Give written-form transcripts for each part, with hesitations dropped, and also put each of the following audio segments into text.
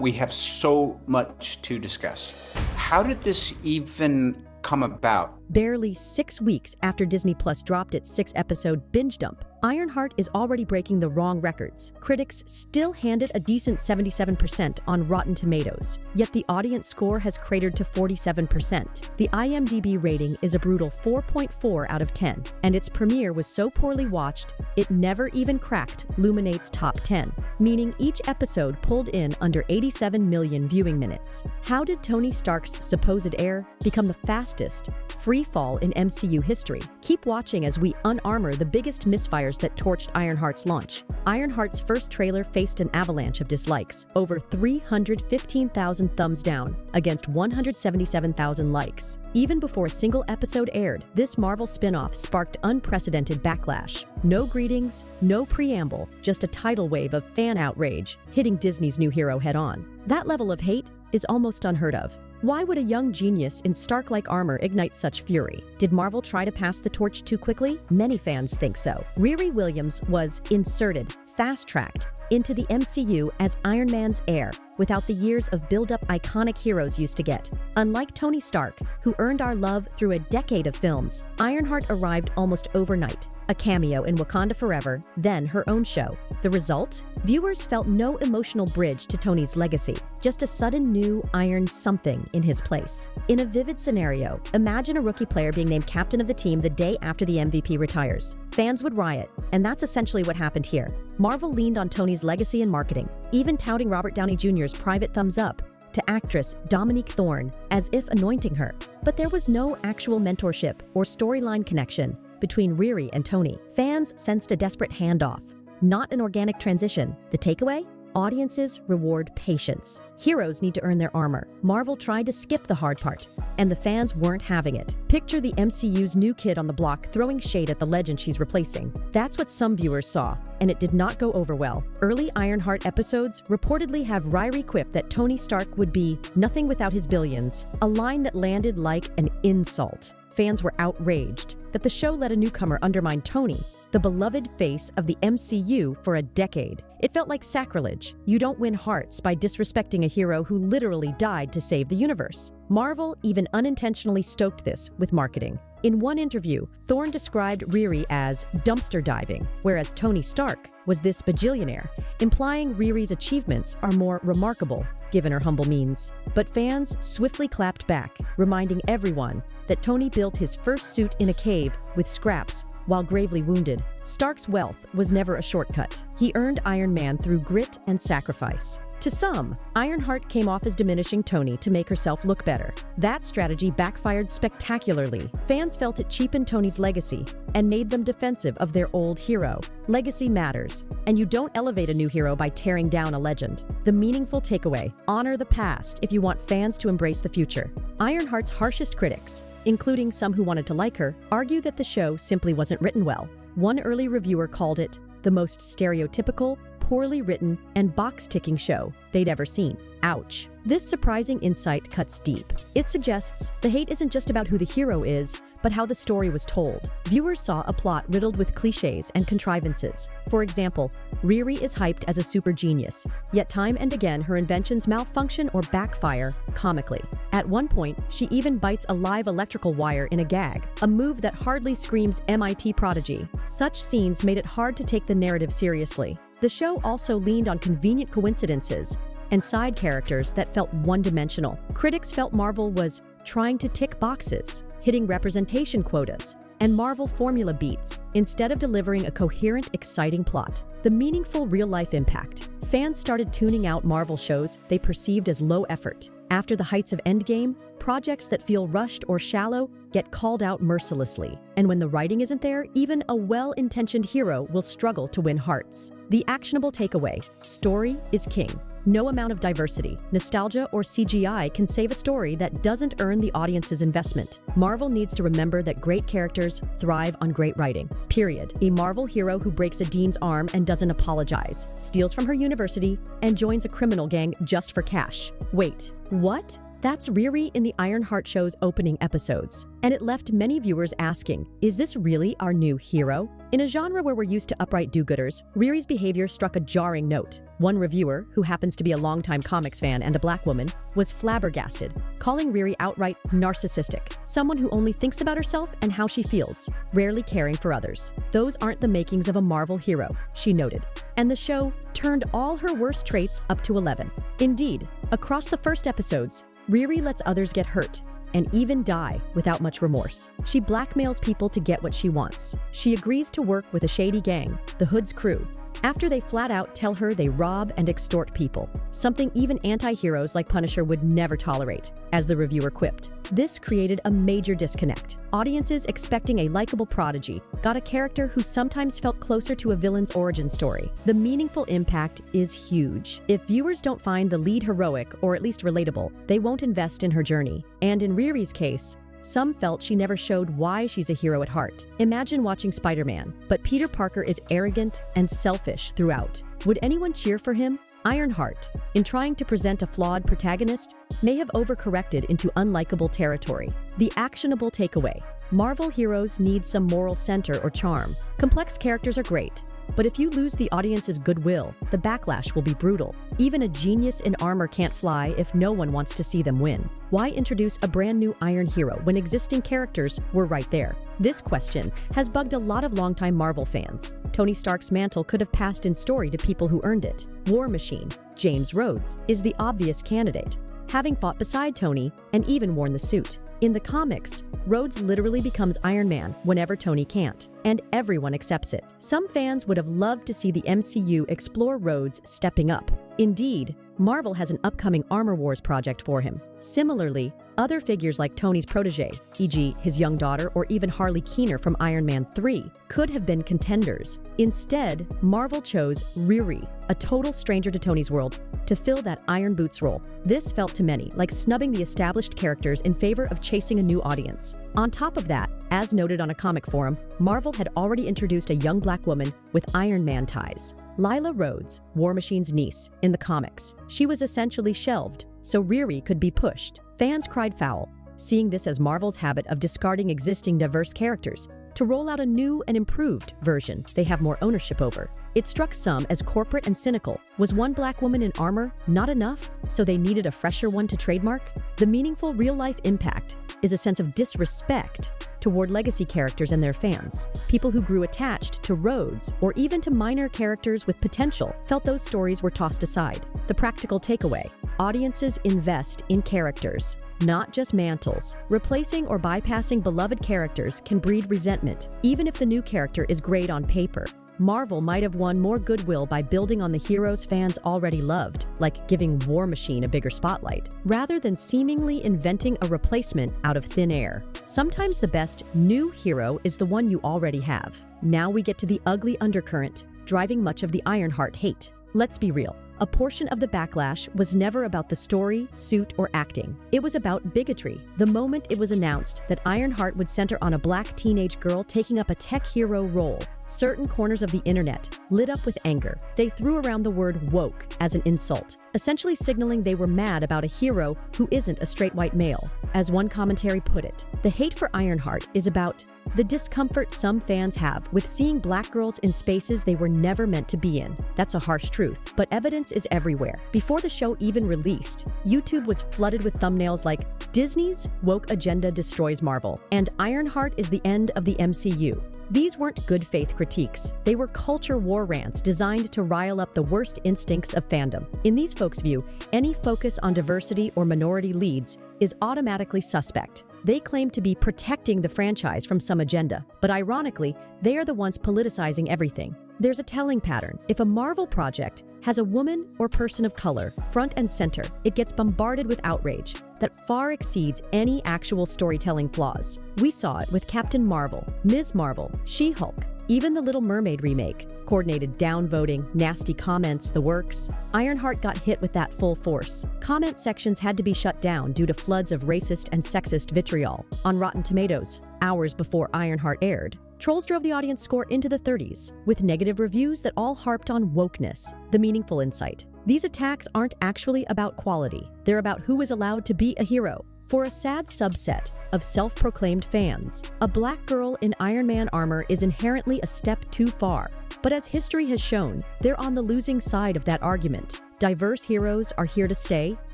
We have so much to discuss. How did this even come about? Barely 6 weeks after Disney Plus dropped its 6-episode binge dump, Ironheart is already breaking the wrong records. Critics still hand it a decent 77% on Rotten Tomatoes, yet the audience score has cratered to 47%. The IMDb rating is a brutal 4.4 out of 10, and its premiere was so poorly watched, it never even cracked Luminate's top 10, meaning each episode pulled in under 87 million viewing minutes. How did Tony Stark's supposed heir become the fastest free fall in MCU history? Keep watching as we unarmor the biggest misfires that torched Ironheart's launch. Ironheart's first trailer faced an avalanche of dislikes, over 315,000 thumbs down against 177,000 likes. Even before a single episode aired, this Marvel spin-off sparked unprecedented backlash. No greetings, no preamble, just a tidal wave of fan outrage, hitting Disney's new hero head-on. That level of hate is almost unheard of. Why would a young genius in Stark-like armor ignite such fury? Did Marvel try to pass the torch too quickly? Many fans think so. Riri Williams was inserted, fast-tracked, into the MCU as Iron Man's heir, without the years of build-up iconic heroes used to get. Unlike Tony Stark, who earned our love through a decade of films, Ironheart arrived almost overnight. A cameo in Wakanda Forever, then her own show. The result? Viewers felt no emotional bridge to Tony's legacy, just a sudden new iron something in his place. In a vivid scenario, imagine a rookie player being named captain of the team the day after the MVP retires. Fans would riot, and that's essentially what happened here. Marvel leaned on Tony's legacy and marketing, even touting Robert Downey Jr.'s private thumbs up to actress Dominique Thorne, as if anointing her. But there was no actual mentorship or storyline connection between Riri and Tony. Fans sensed a desperate handoff, not an organic transition. The takeaway? Audiences reward patience. Heroes need to earn their armor. Marvel tried to skip the hard part, and the fans weren't having it. Picture the MCU's new kid on the block throwing shade at the legend she's replacing. That's what some viewers saw, and it did not go over well. Early Ironheart episodes reportedly have Riri quip that Tony Stark would be nothing without his billions, a line that landed like an insult. Fans were outraged that the show let a newcomer undermine Tony, the beloved face of the MCU for a decade. It felt like sacrilege. You don't win hearts by disrespecting a hero who literally died to save the universe. Marvel even unintentionally stoked this with marketing. In one interview, Thorne described Riri as dumpster diving, whereas Tony Stark was this bajillionaire, implying Riri's achievements are more remarkable, given her humble means. But fans swiftly clapped back, reminding everyone that Tony built his first suit in a cave with scraps while gravely wounded. Stark's wealth was never a shortcut. He earned Iron Man through grit and sacrifice. To some, Ironheart came off as diminishing Tony to make herself look better. That strategy backfired spectacularly. Fans felt it cheapened Tony's legacy and made them defensive of their old hero. Legacy matters, and you don't elevate a new hero by tearing down a legend. The meaningful takeaway: honor the past if you want fans to embrace the future. Ironheart's harshest critics, including some who wanted to like her, argue that the show simply wasn't written well. One early reviewer called it the most stereotypical, poorly written, and box-ticking show they'd ever seen. Ouch. This surprising insight cuts deep. It suggests the hate isn't just about who the hero is, but how the story was told. Viewers saw a plot riddled with cliches and contrivances. For example, Riri is hyped as a super genius, yet time and again her inventions malfunction or backfire comically. At one point, she even bites a live electrical wire in a gag, a move that hardly screams MIT prodigy. Such scenes made it hard to take the narrative seriously. The show also leaned on convenient coincidences and side characters that felt one-dimensional. Critics felt Marvel was trying to tick boxes, hitting representation quotas, and Marvel formula beats, instead of delivering a coherent, exciting plot. The meaningful real-life impact. Fans started tuning out Marvel shows they perceived as low effort. After the heights of Endgame, projects that feel rushed or shallow get called out mercilessly. And when the writing isn't there, even a well-intentioned hero will struggle to win hearts. The actionable takeaway: story is king. No amount of diversity, nostalgia, or CGI can save a story that doesn't earn the audience's investment. Marvel needs to remember that great characters thrive on great writing. Period. A Marvel hero who breaks a dean's arm and doesn't apologize, steals from her university, and joins a criminal gang just for cash. Wait, what? That's Riri in the Ironheart show's opening episodes. And it left many viewers asking, is this really our new hero? In a genre where we're used to upright do-gooders, Riri's behavior struck a jarring note. One reviewer, who happens to be a longtime comics fan and a black woman, was flabbergasted, calling Riri outright narcissistic, someone who only thinks about herself and how she feels, rarely caring for others. Those aren't the makings of a Marvel hero, she noted. And the show turned all her worst traits up to 11. Indeed, across the first episodes, Riri lets others get hurt and even die without much remorse. She blackmails people to get what she wants. She agrees to work with a shady gang, the Hood's crew, after they flat out tell her they rob and extort people, something even anti-heroes like Punisher would never tolerate, as the reviewer quipped. This created a major disconnect. Audiences expecting a likable prodigy got a character who sometimes felt closer to a villain's origin story. The meaningful impact is huge. If viewers don't find the lead heroic or at least relatable, they won't invest in her journey. And in Riri's case, some felt she never showed why she's a hero at heart. Imagine watching Spider-Man, but Peter Parker is arrogant and selfish throughout. Would anyone cheer for him? Ironheart, in trying to present a flawed protagonist, may have overcorrected into unlikable territory. The actionable takeaway: Marvel heroes need some moral center or charm. Complex characters are great, but if you lose the audience's goodwill, the backlash will be brutal. Even a genius in armor can't fly if no one wants to see them win. Why introduce a brand new Iron hero when existing characters were right there? This question has bugged a lot of longtime Marvel fans. Tony Stark's mantle could have passed in story to people who earned it. War Machine, James Rhodes, is the obvious candidate, having fought beside Tony and even worn the suit. In the comics, Rhodes literally becomes Iron Man whenever Tony can't, and everyone accepts it. Some fans would have loved to see the MCU explore Rhodes stepping up. Indeed, Marvel has an upcoming Armor Wars project for him. Similarly, other figures like Tony's protege, e.g. his young daughter or even Harley Keener from Iron Man 3, could have been contenders. Instead, Marvel chose Riri, a total stranger to Tony's world, to fill that Iron Boots role. This felt to many like snubbing the established characters in favor of chasing a new audience. On top of that, as noted on a comic forum, Marvel had already introduced a young black woman with Iron Man ties. Lila Rhodes, War Machine's niece, in the comics. She was essentially shelved, so Riri could be pushed. Fans cried foul, seeing this as Marvel's habit of discarding existing diverse characters to roll out a new and improved version they have more ownership over. It struck some as corporate and cynical. Was one black woman in armor not enough, so they needed a fresher one to trademark? The meaningful real-life impact is a sense of disrespect toward legacy characters and their fans. People who grew attached to Rhodes or even to minor characters with potential felt those stories were tossed aside. The practical takeaway: audiences invest in characters, not just mantles. Replacing or bypassing beloved characters can breed resentment, even if the new character is great on paper. Marvel might have won more goodwill by building on the heroes fans already loved, like giving War Machine a bigger spotlight, rather than seemingly inventing a replacement out of thin air. Sometimes the best new hero is the one you already have. Now we get to the ugly undercurrent driving much of the Ironheart hate. Let's be real. A portion of the backlash was never about the story, suit, or acting. It was about bigotry. The moment it was announced that Ironheart would center on a black teenage girl taking up a tech hero role, certain corners of the internet lit up with anger. They threw around the word woke as an insult, essentially signaling they were mad about a hero who isn't a straight white male. As one commentary put it, the hate for Ironheart is about the discomfort some fans have with seeing black girls in spaces they were never meant to be in. That's a harsh truth, but evidence is everywhere. Before the show even released, YouTube was flooded with thumbnails like "Disney's woke agenda destroys Marvel" and "Ironheart is the end of the MCU." These weren't good faith critiques. They were culture war rants designed to rile up the worst instincts of fandom. In these folks' view, any focus on diversity or minority leads is automatically suspect. They claim to be protecting the franchise from some agenda, but ironically, they are the ones politicizing everything. There's a telling pattern. If a Marvel project has a woman or person of color front and center, it gets bombarded with outrage that far exceeds any actual storytelling flaws. We saw it with Captain Marvel, Ms. Marvel, She-Hulk, even the Little Mermaid remake. Coordinated downvoting, nasty comments, the works. Ironheart got hit with that full force. Comment sections had to be shut down due to floods of racist and sexist vitriol. On Rotten Tomatoes, hours before Ironheart aired, trolls drove the audience score into the 30s, with negative reviews that all harped on wokeness, the meaningful insight. These attacks aren't actually about quality. They're about who is allowed to be a hero. For a sad subset of self-proclaimed fans, a black girl in Iron Man armor is inherently a step too far. But as history has shown, they're on the losing side of that argument. Diverse heroes are here to stay,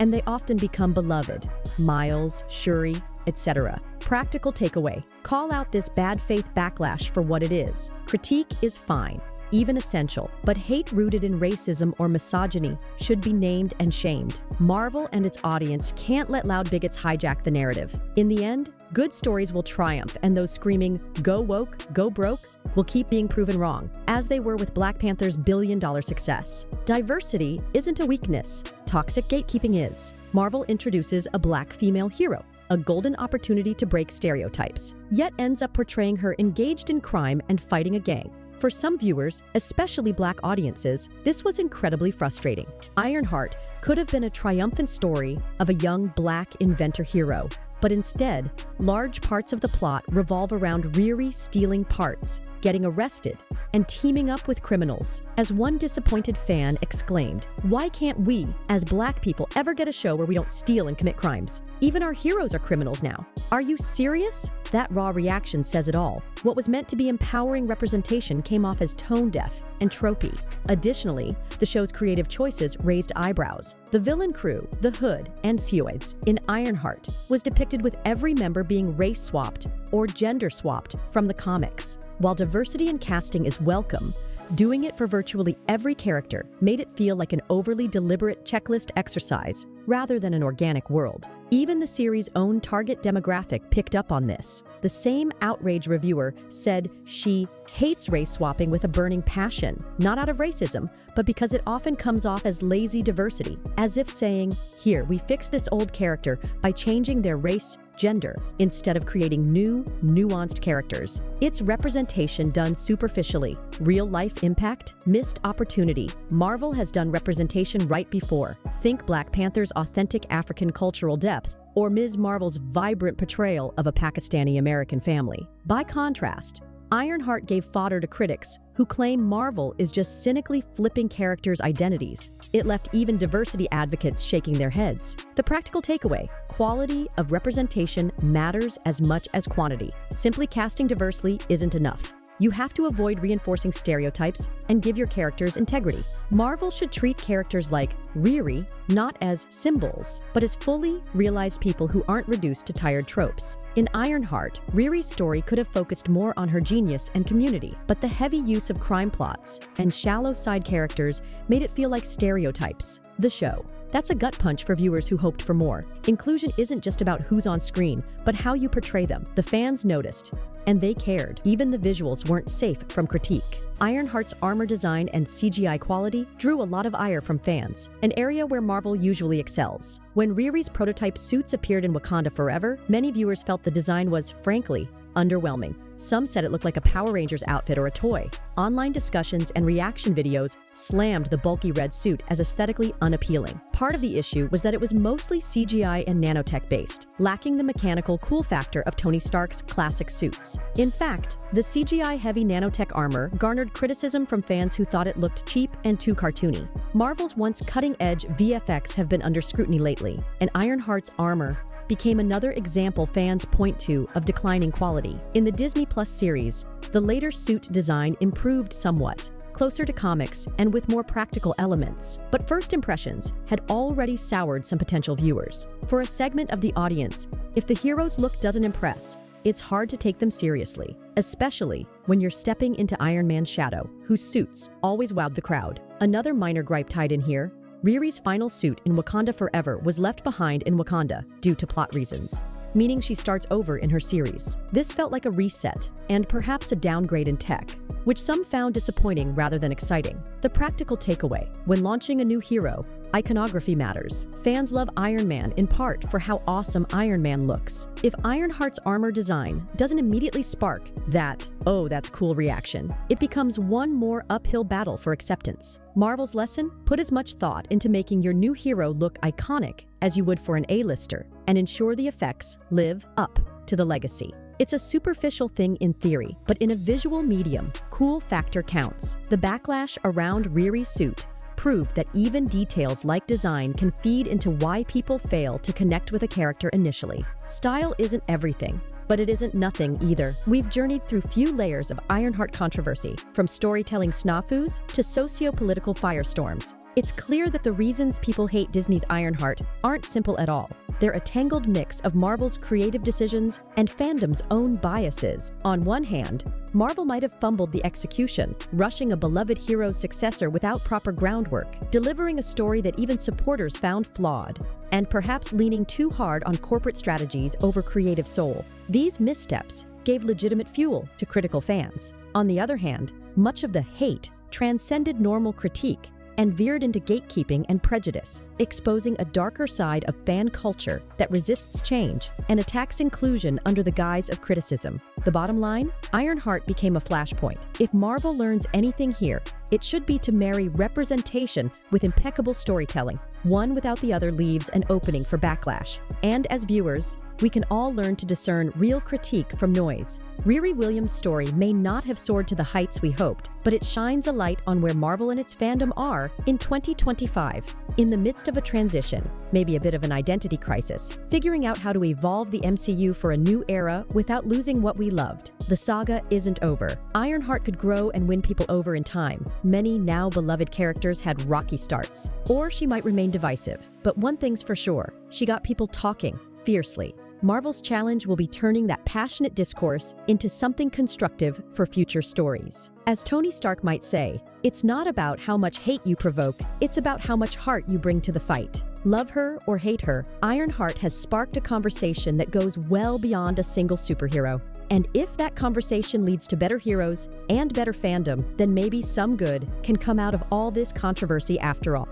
and they often become beloved. Miles, Shuri, etc. Practical takeaway: call out this bad faith backlash for what it is. Critique is fine, even essential, but hate rooted in racism or misogyny should be named and shamed. Marvel and its audience can't let loud bigots hijack the narrative. In the end, good stories will triumph, and those screaming, "Go woke, go broke," will keep being proven wrong, as they were with Black Panther's billion-dollar success. Diversity isn't a weakness. Toxic gatekeeping is. Marvel introduces a black female hero, a golden opportunity to break stereotypes, yet ends up portraying her engaged in crime and fighting a gang. For some viewers, especially black audiences, this was incredibly frustrating. Ironheart could have been a triumphant story of a young black inventor hero, but instead, large parts of the plot revolve around Riri stealing parts, getting arrested, and teaming up with criminals. As one disappointed fan exclaimed, "Why can't we, as black people, ever get a show where we don't steal and commit crimes? Even our heroes are criminals now. Are you serious?" That raw reaction says it all. What was meant to be empowering representation came off as tone-deaf and tropey. Additionally, the show's creative choices raised eyebrows. The villain crew, the Hood and Seoids, in Ironheart was depicted with every member being race-swapped or gender-swapped from the comics. While diversity in casting is welcome, doing it for virtually every character made it feel like an overly deliberate checklist exercise rather than an organic world. Even the series' own target demographic picked up on this. The same outrage reviewer said she hates race swapping with a burning passion, not out of racism, but because it often comes off as lazy diversity, as if saying, "Here, we fix this old character by changing their race, gender, instead of creating new, nuanced characters." It's representation done superficially. Real-life impact? Missed opportunity. Marvel has done representation right before. Think Black Panther's authentic African cultural depth, or Ms. Marvel's vibrant portrayal of a Pakistani-American family. By contrast, Ironheart gave fodder to critics who claim Marvel is just cynically flipping characters' identities. It left even diversity advocates shaking their heads. The practical takeaway: quality of representation matters as much as quantity. Simply casting diversely isn't enough. You have to avoid reinforcing stereotypes and give your characters integrity. Marvel should treat characters like Riri not as symbols, but as fully realized people who aren't reduced to tired tropes. In Ironheart, Riri's story could have focused more on her genius and community, but the heavy use of crime plots and shallow side characters made it feel like stereotypes. The show. That's a gut punch for viewers who hoped for more. Inclusion isn't just about who's on screen, but how you portray them. The fans noticed, and they cared. Even the visuals weren't safe from critique. Ironheart's armor design and CGI quality drew a lot of ire from fans, an area where Marvel usually excels. When Riri's prototype suits appeared in Wakanda Forever, many viewers felt the design was, frankly, underwhelming. Some said it looked like a Power Rangers outfit or a toy. Online discussions and reaction videos slammed the bulky red suit as aesthetically unappealing. Part of the issue was that it was mostly CGI and nanotech-based, lacking the mechanical cool factor of Tony Stark's classic suits. In fact, the CGI-heavy nanotech armor garnered criticism from fans who thought it looked cheap and too cartoony. Marvel's once cutting-edge VFX have been under scrutiny lately, and Ironheart's armor became another example fans point to of declining quality. In the Disney Plus series, the later suit design improved somewhat, closer to comics and with more practical elements. But first impressions had already soured some potential viewers. For a segment of the audience, if the hero's look doesn't impress, it's hard to take them seriously, especially when you're stepping into Iron Man's shadow, whose suits always wowed the crowd. Another minor gripe tied in here: Riri's final suit in Wakanda Forever was left behind in Wakanda due to plot reasons, meaning she starts over in her series. This felt like a reset, and perhaps a downgrade in tech, which some found disappointing rather than exciting. The practical takeaway: when launching a new hero, iconography matters. Fans love Iron Man in part for how awesome Iron Man looks. If Ironheart's armor design doesn't immediately spark that, "Oh, that's cool" reaction, it becomes one more uphill battle for acceptance. Marvel's lesson? Put as much thought into making your new hero look iconic as you would for an A-lister, and ensure the effects live up to the legacy. It's a superficial thing in theory, but in a visual medium, cool factor counts. The backlash around Riri's suit proved that even details like design can feed into why people fail to connect with a character initially. Style isn't everything, but it isn't nothing either. We've journeyed through few layers of Ironheart controversy, from storytelling snafus to socio-political firestorms. It's clear that the reasons people hate Disney's Ironheart aren't simple at all. They're a tangled mix of Marvel's creative decisions and fandom's own biases. On one hand, Marvel might have fumbled the execution, rushing a beloved hero's successor without proper groundwork, delivering a story that even supporters found flawed, and perhaps leaning too hard on corporate strategies over creative soul. These missteps gave legitimate fuel to critical fans. On the other hand, much of the hate transcended normal critique and veered into gatekeeping and prejudice, exposing a darker side of fan culture that resists change and attacks inclusion under the guise of criticism. The bottom line? Ironheart became a flashpoint. If Marvel learns anything here, it should be to marry representation with impeccable storytelling. One without the other leaves an opening for backlash. And as viewers, we can all learn to discern real critique from noise. Riri Williams' story may not have soared to the heights we hoped, but it shines a light on where Marvel and its fandom are in 2025. In the midst of a transition, maybe a bit of an identity crisis, figuring out how to evolve the MCU for a new era without losing what we loved. The saga isn't over. Ironheart could grow and win people over in time. Many now beloved characters had rocky starts. Or she might remain divisive. But one thing's for sure, she got people talking fiercely. Marvel's challenge will be turning that passionate discourse into something constructive for future stories. As Tony Stark might say, it's not about how much hate you provoke, it's about how much heart you bring to the fight. Love her or hate her, Ironheart has sparked a conversation that goes well beyond a single superhero. And if that conversation leads to better heroes and better fandom, then maybe some good can come out of all this controversy after all.